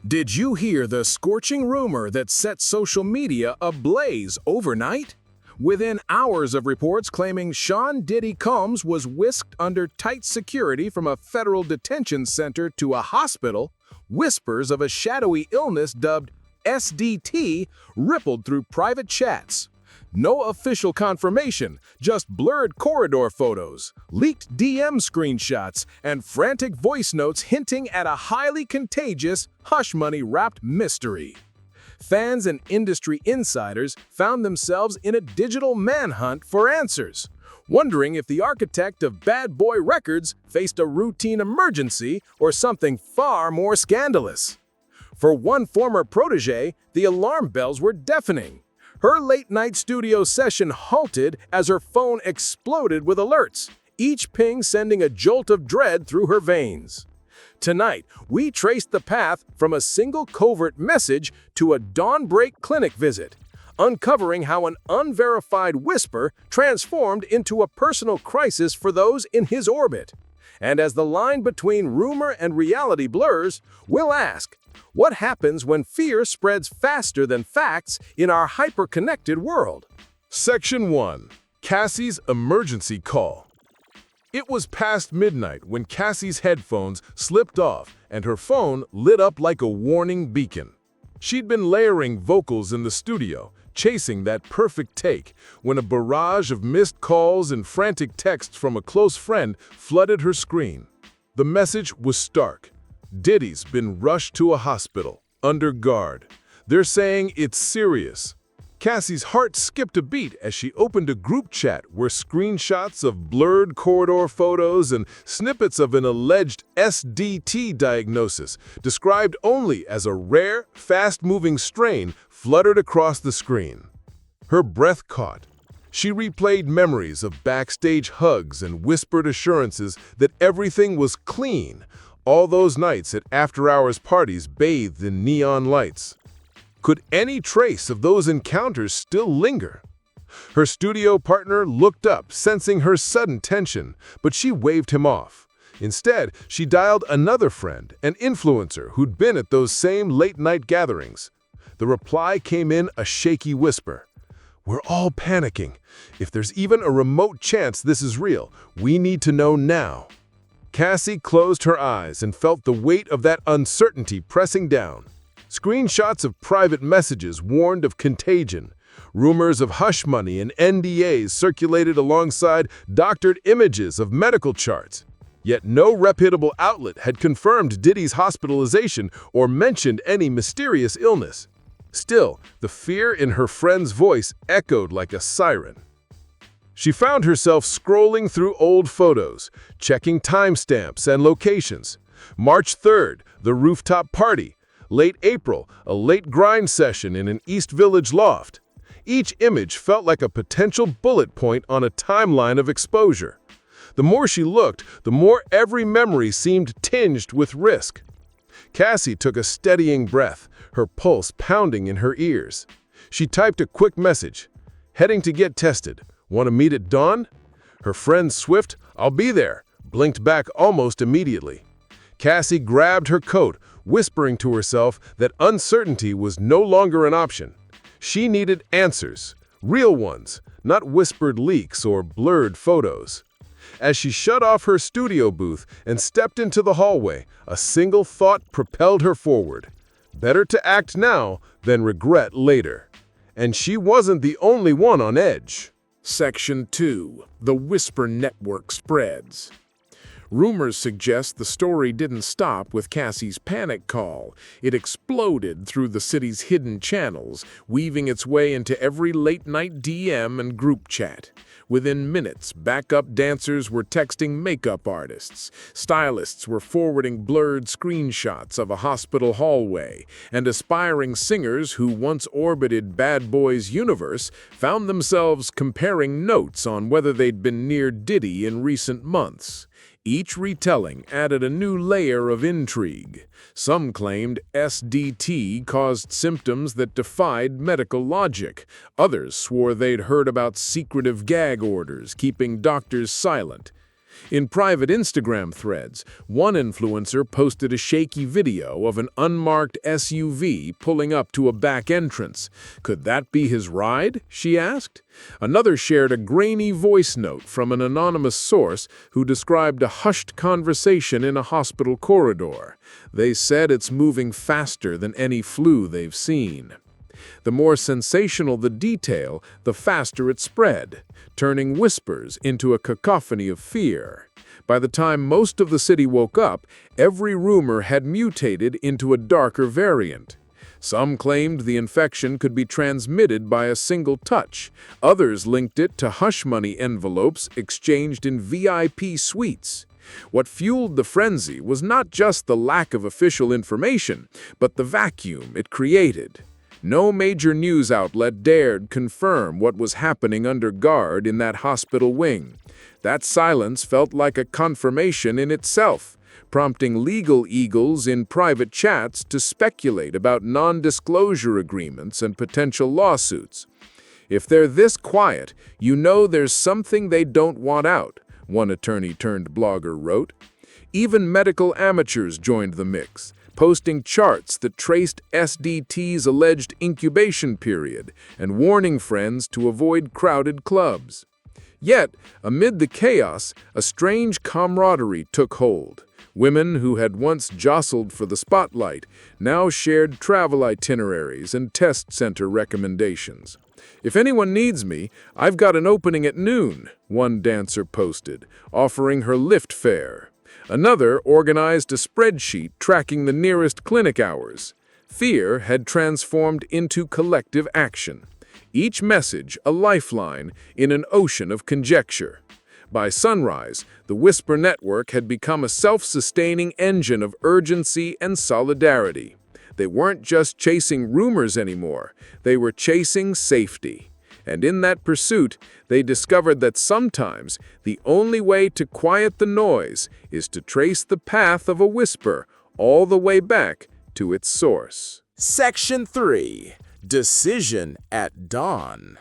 Did you hear the scorching rumor that set social media ablaze overnight? Within hours of reports claiming Sean Diddy Combs was whisked under tight security from a federal detention center to a hospital, whispers of a shadowy illness dubbed SDT rippled through private chats. No official confirmation, just blurred corridor photos, leaked DM screenshots, and frantic voice notes hinting at a highly contagious, hush-money-wrapped mystery. Fans and industry insiders found themselves in a digital manhunt for answers, wondering if the architect of Bad Boy Records faced a routine emergency or something far more scandalous. For one former protege, the alarm bells were deafening. Her late-night studio session halted as her phone exploded with alerts, each ping sending a jolt of dread through her veins. Tonight, we traced the path from a single covert message to a dawnbreak clinic visit, uncovering how an unverified whisper transformed into a personal crisis for those in his orbit. And as the line between rumor and reality blurs, we'll ask, what happens when fear spreads faster than facts in our hyper-connected world? Section 1. Cassie's Emergency Call. It was past midnight when Cassie's headphones slipped off and her phone lit up like a warning beacon. She'd been layering vocals in the studio, chasing that perfect take, when a barrage of missed calls and frantic texts from a close friend flooded her screen. The message was stark. Diddy's been rushed to a hospital, under guard. They're saying it's serious. Cassie's heart skipped a beat as she opened a group chat where screenshots of blurred corridor photos and snippets of an alleged SDT diagnosis, described only as a rare, fast-moving strain, fluttered across the screen. Her breath caught. She replayed memories of backstage hugs and whispered assurances that everything was clean, all those nights at after-hours parties bathed in neon lights. Could any trace of those encounters still linger? Her studio partner looked up, sensing her sudden tension, but she waved him off. Instead, she dialed another friend, an influencer who'd been at those same late-night gatherings. The reply came in a shaky whisper. "We're all panicking. If there's even a remote chance this is real, we need to know now." Cassie closed her eyes and felt the weight of that uncertainty pressing down. Screenshots of private messages warned of contagion. Rumors of hush money and NDAs circulated alongside doctored images of medical charts. Yet no reputable outlet had confirmed Diddy's hospitalization or mentioned any mysterious illness. Still, the fear in her friend's voice echoed like a siren. She found herself scrolling through old photos, checking timestamps and locations. March 3rd, the rooftop party. Late April, a late grind session in an East Village loft. Each image felt like a potential bullet point on a timeline of exposure. The more she looked, the more every memory seemed tinged with risk. Cassie took a steadying breath, her pulse pounding in her ears. She typed a quick message. "Heading to get tested. Want to meet at dawn?" Her friend's swift, "I'll be there," blinked back almost immediately. Cassie grabbed her coat, whispering to herself that uncertainty was no longer an option. She needed answers, real ones, not whispered leaks or blurred photos. As she shut off her studio booth and stepped into the hallway, a single thought propelled her forward. Better to act now than regret later. And she wasn't the only one on edge. Section 2. The Whisper Network Spreads. Rumors suggest the story didn't stop with Cassie's panic call. It exploded through the city's hidden channels, weaving its way into every late-night DM and group chat. Within minutes, backup dancers were texting makeup artists, stylists were forwarding blurred screenshots of a hospital hallway, and aspiring singers who once orbited Bad Boy's universe found themselves comparing notes on whether they'd been near Diddy in recent months. Each retelling added a new layer of intrigue. Some claimed SDT caused symptoms that defied medical logic. Others swore they'd heard about secretive gag orders keeping doctors silent. In private Instagram threads, one influencer posted a shaky video of an unmarked SUV pulling up to a back entrance. Could that be his ride? She asked. Another shared a grainy voice note from an anonymous source who described a hushed conversation in a hospital corridor. They said it's moving faster than any flu they've seen. The more sensational the detail, the faster it spread, turning whispers into a cacophony of fear. By the time most of the city woke up, every rumor had mutated into a darker variant. Some claimed the infection could be transmitted by a single touch. Others linked it to hush money envelopes exchanged in VIP suites. What fueled the frenzy was not just the lack of official information, but the vacuum it created. No major news outlet dared confirm what was happening under guard in that hospital wing. That silence felt like a confirmation in itself, prompting legal eagles in private chats to speculate about non-disclosure agreements and potential lawsuits. If they're this quiet, you know there's something they don't want out, one attorney-turned-blogger wrote. Even medical amateurs joined the mix, posting charts that traced SDT's alleged incubation period and warning friends to avoid crowded clubs. Yet, amid the chaos, a strange camaraderie took hold. Women who had once jostled for the spotlight now shared travel itineraries and test center recommendations. "If anyone needs me, I've got an opening at noon," one dancer posted, offering her lift fare. Another organized a spreadsheet tracking the nearest clinic hours. Fear had transformed into collective action. Each message a lifeline in an ocean of conjecture. By sunrise, the Whisper Network had become a self-sustaining engine of urgency and solidarity. They weren't just chasing rumors anymore, they were chasing safety. And in that pursuit, they discovered that sometimes the only way to quiet the noise is to trace the path of a whisper all the way back to its source. Section 3. Decision at Dawn.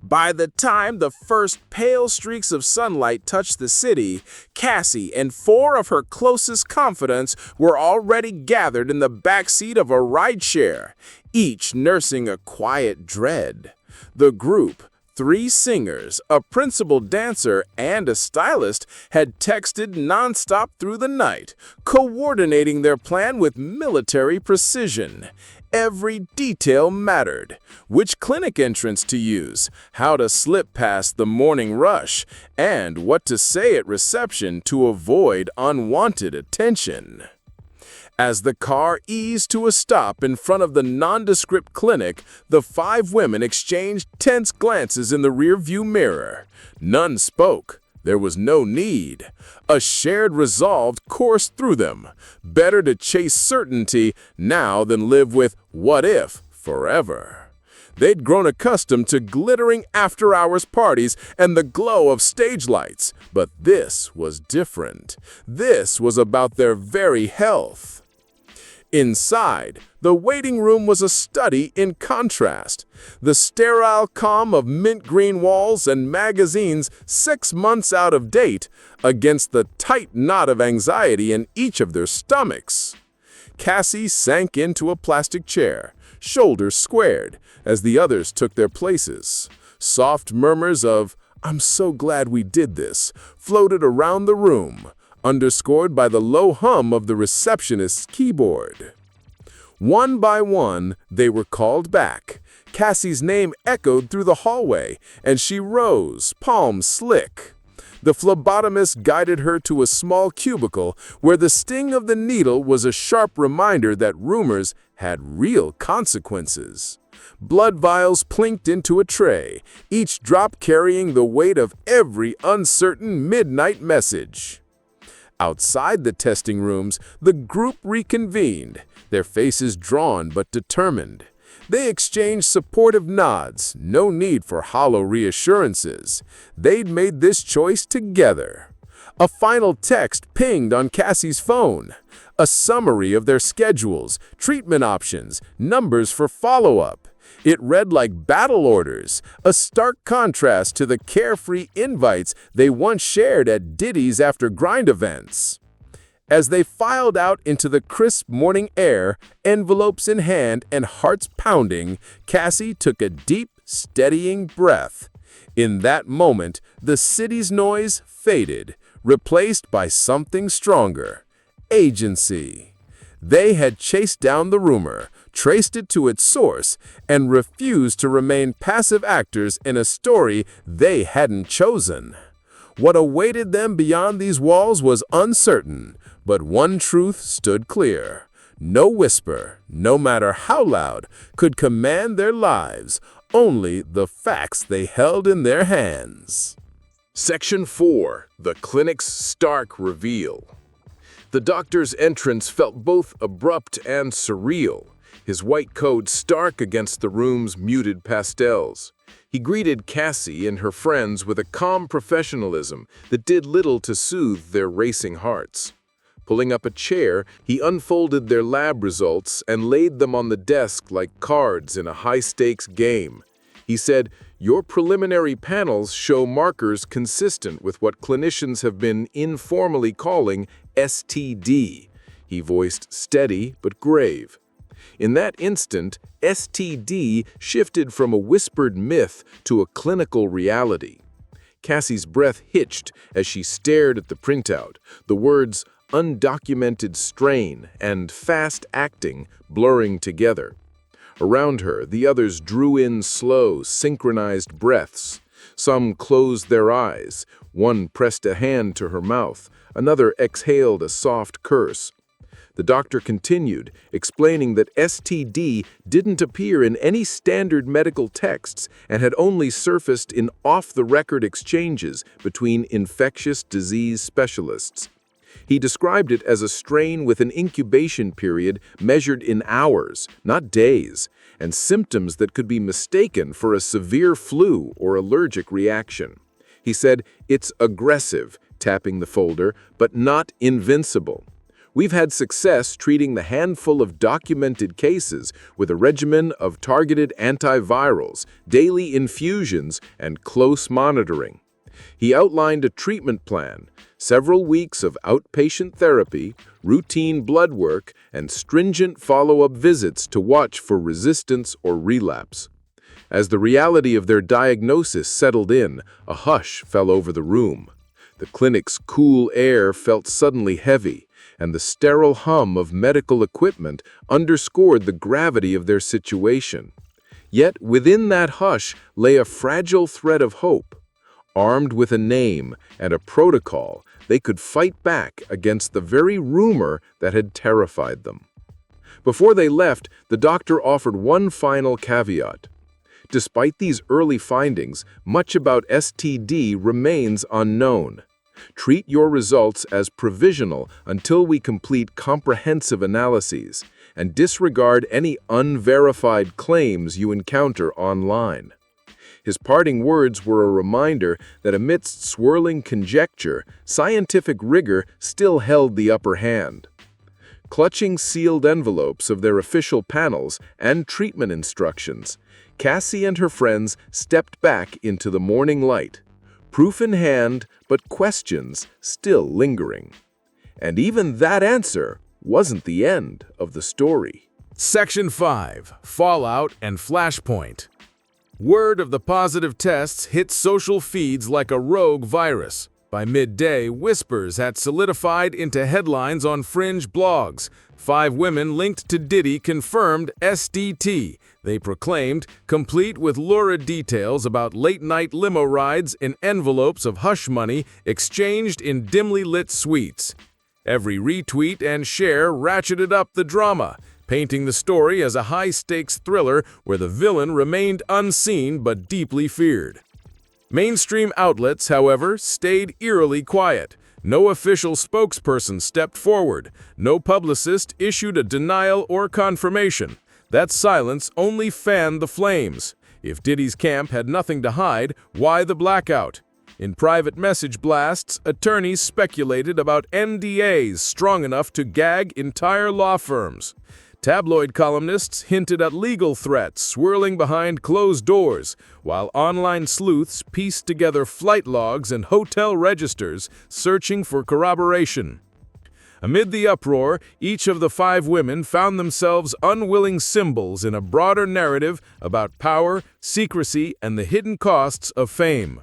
By the time the first pale streaks of sunlight touched the city, Cassie and 4 of her closest confidants were already gathered in the backseat of a rideshare, each nursing a quiet dread. The group, 3 singers, a principal dancer, and a stylist, had texted nonstop through the night, coordinating their plan with military precision. Every detail mattered. Which clinic entrance to use, how to slip past the morning rush, and what to say at reception to avoid unwanted attention. As the car eased to a stop in front of the nondescript clinic, the 5 women exchanged tense glances in the rearview mirror. None spoke. There was no need. A shared resolve coursed through them. Better to chase certainty now than live with "what if" forever. They'd grown accustomed to glittering after-hours parties and the glow of stage lights, but this was different. This was about their very health. Inside, the waiting room was a study in contrast. The sterile calm of mint green walls and magazines 6 months out of date against the tight knot of anxiety in each of their stomachs. Cassie sank into a plastic chair, shoulders squared, as the others took their places. Soft murmurs of, "I'm so glad we did this," floated around the room, underscored by the low hum of the receptionist's keyboard. One by one, they were called back. Cassie's name echoed through the hallway, and she rose, palms slick. The phlebotomist guided her to a small cubicle where the sting of the needle was a sharp reminder that rumors had real consequences. Blood vials plinked into a tray, each drop carrying the weight of every uncertain midnight message. Outside the testing rooms, the group reconvened, their faces drawn but determined. They exchanged supportive nods, no need for hollow reassurances. They'd made this choice together. A final text pinged on Cassie's phone, a summary of their schedules, treatment options, numbers for follow-up. It read like battle orders, a stark contrast to the carefree invites they once shared at Diddy's after-grind events. As they filed out into the crisp morning air, envelopes in hand and hearts pounding, Cassie took a deep, steadying breath. In that moment, the city's noise faded, replaced by something stronger: agency. They had chased down the rumor, traced it to its source, and refused to remain passive actors in a story they hadn't chosen. What awaited them beyond these walls was uncertain, but one truth stood clear. No whisper, no matter how loud, could command their lives, only the facts they held in their hands. Section 4. The clinic's stark reveal. The doctor's entrance felt both abrupt and surreal, his white coat stark against the room's muted pastels. He greeted Cassie and her friends with a calm professionalism that did little to soothe their racing hearts. Pulling up a chair, he unfolded their lab results and laid them on the desk like cards in a high-stakes game. He said, "Your preliminary panels show markers consistent with what clinicians have been informally calling STD." He voiced steady but grave. In that instant, STD shifted from a whispered myth to a clinical reality. Cassie's breath hitched as she stared at the printout, the words "undocumented strain" and "fast acting" blurring together. Around her, the others drew in slow, synchronized breaths. Some closed their eyes. One pressed a hand to her mouth. Another exhaled a soft curse. The doctor continued, explaining that STD didn't appear in any standard medical texts and had only surfaced in off-the-record exchanges between infectious disease specialists. He described it as a strain with an incubation period measured in hours, not days, and symptoms that could be mistaken for a severe flu or allergic reaction. He said, "It's aggressive," tapping the folder, "but not invincible. We've had success treating the handful of documented cases with a regimen of targeted antivirals, daily infusions, and close monitoring." He outlined a treatment plan: several weeks of outpatient therapy, routine blood work, and stringent follow-up visits to watch for resistance or relapse. As the reality of their diagnosis settled in, a hush fell over the room. The clinic's cool air felt suddenly heavy, and the sterile hum of medical equipment underscored the gravity of their situation. Yet within that hush lay a fragile thread of hope. Armed with a name and a protocol, they could fight back against the very rumor that had terrified them. Before they left, the doctor offered one final caveat. Despite these early findings, much about STD remains unknown. Treat your results as provisional until we complete comprehensive analyses, and disregard any unverified claims you encounter online. His parting words were a reminder that amidst swirling conjecture, scientific rigor still held the upper hand. Clutching sealed envelopes of their official panels and treatment instructions, Cassie and her friends stepped back into the morning light, proof in hand, but questions still lingering. And even that answer wasn't the end of the story. Section 5. Fallout and Flashpoint. Word of the positive tests hit social feeds like a rogue virus. By midday, whispers had solidified into headlines on fringe blogs. 5 women linked to Diddy confirmed SDT, they proclaimed, complete with lurid details about late-night limo rides in envelopes of hush money exchanged in dimly lit suites. Every retweet and share ratcheted up the drama, painting the story as a high-stakes thriller where the villain remained unseen but deeply feared. Mainstream outlets, however, stayed eerily quiet. No official spokesperson stepped forward. No publicist issued a denial or confirmation. That silence only fanned the flames. If Diddy's camp had nothing to hide, why the blackout? In private message blasts, attorneys speculated about NDAs strong enough to gag entire law firms. Tabloid columnists hinted at legal threats swirling behind closed doors, while online sleuths pieced together flight logs and hotel registers, searching for corroboration. Amid the uproar, each of the 5 women found themselves unwilling symbols in a broader narrative about power, secrecy, and the hidden costs of fame.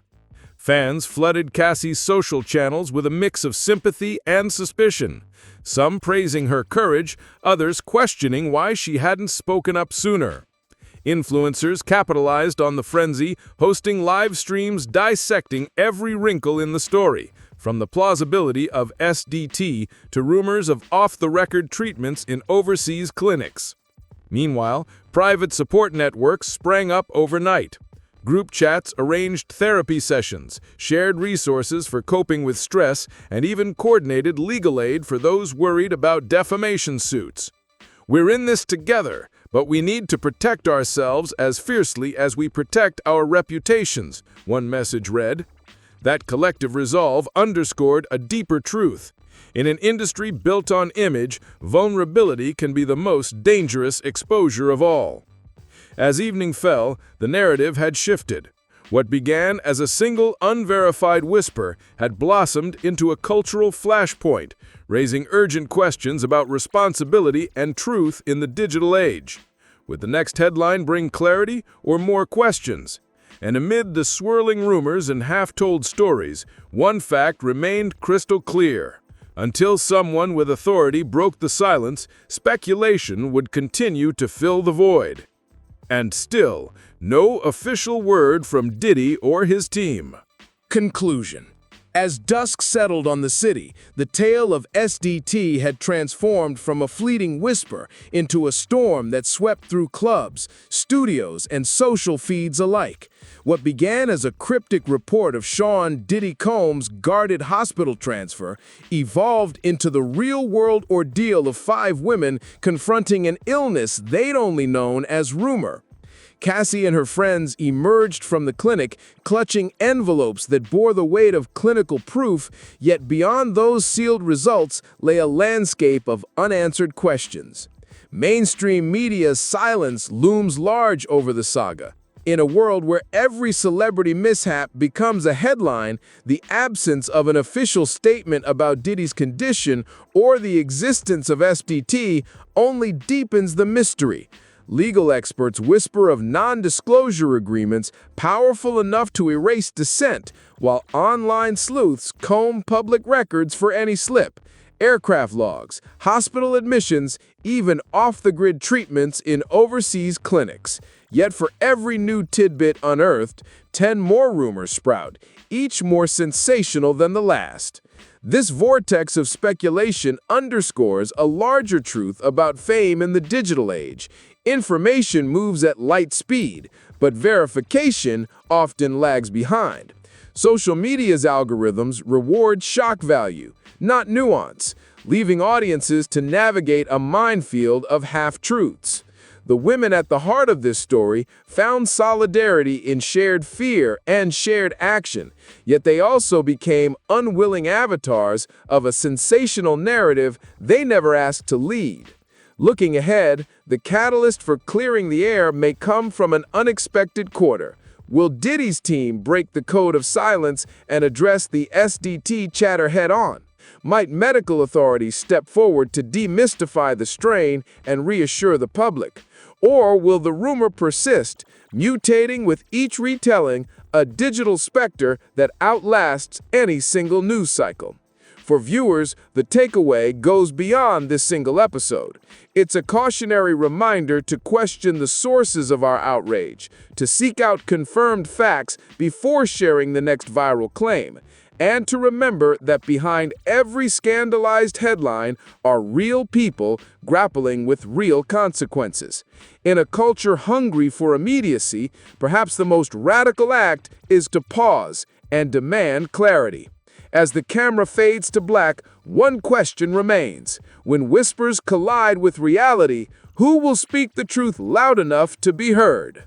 Fans flooded Cassie's social channels with a mix of sympathy and suspicion, some praising her courage, others questioning why she hadn't spoken up sooner. Influencers capitalized on the frenzy, hosting live streams dissecting every wrinkle in the story, from the plausibility of SDT to rumors of off-the-record treatments in overseas clinics. Meanwhile, private support networks sprang up overnight. Group chats arranged therapy sessions, shared resources for coping with stress, and even coordinated legal aid for those worried about defamation suits. "We're in this together, but we need to protect ourselves as fiercely as we protect our reputations," one message read. That collective resolve underscored a deeper truth. In an industry built on image, vulnerability can be the most dangerous exposure of all. As evening fell, the narrative had shifted. What began as a single unverified whisper had blossomed into a cultural flashpoint, raising urgent questions about responsibility and truth in the digital age. Would the next headline bring clarity or more questions? And amid the swirling rumors and half-told stories, one fact remained crystal clear. Until someone with authority broke the silence, speculation would continue to fill the void. And still, no official word from Diddy or his team. Conclusion. As dusk settled on the city, the tale of SDT had transformed from a fleeting whisper into a storm that swept through clubs, studios, and social feeds alike. What began as a cryptic report of Sean Diddy Combs' guarded hospital transfer evolved into the real-world ordeal of 5 women confronting an illness they'd only known as rumor. Cassie and her friends emerged from the clinic clutching envelopes that bore the weight of clinical proof, yet beyond those sealed results lay a landscape of unanswered questions. Mainstream media's silence looms large over the saga. In a world where every celebrity mishap becomes a headline, the absence of an official statement about Diddy's condition or the existence of SDT only deepens the mystery. Legal experts whisper of non-disclosure agreements powerful enough to erase dissent, while online sleuths comb public records for any slip. Aircraft logs, hospital admissions, even off-the-grid treatments in overseas clinics. Yet for every new tidbit unearthed, 10 more rumors sprout, each more sensational than the last. This vortex of speculation underscores a larger truth about fame in the digital age. Information moves at light speed, but verification often lags behind. Social media's algorithms reward shock value, not nuance, leaving audiences to navigate a minefield of half-truths. The women at the heart of this story found solidarity in shared fear and shared action, yet they also became unwilling avatars of a sensational narrative they never asked to lead. Looking ahead, the catalyst for clearing the air may come from an unexpected quarter. Will Diddy's team break the code of silence and address the SDT chatter head-on? Might medical authorities step forward to demystify the strain and reassure the public? Or will the rumor persist, mutating with each retelling, a digital specter that outlasts any single news cycle? For viewers, the takeaway goes beyond this single episode. It's a cautionary reminder to question the sources of our outrage, to seek out confirmed facts before sharing the next viral claim, and to remember that behind every scandalized headline are real people grappling with real consequences. In a culture hungry for immediacy, perhaps the most radical act is to pause and demand clarity. As the camera fades to black, one question remains. When whispers collide with reality, who will speak the truth loud enough to be heard?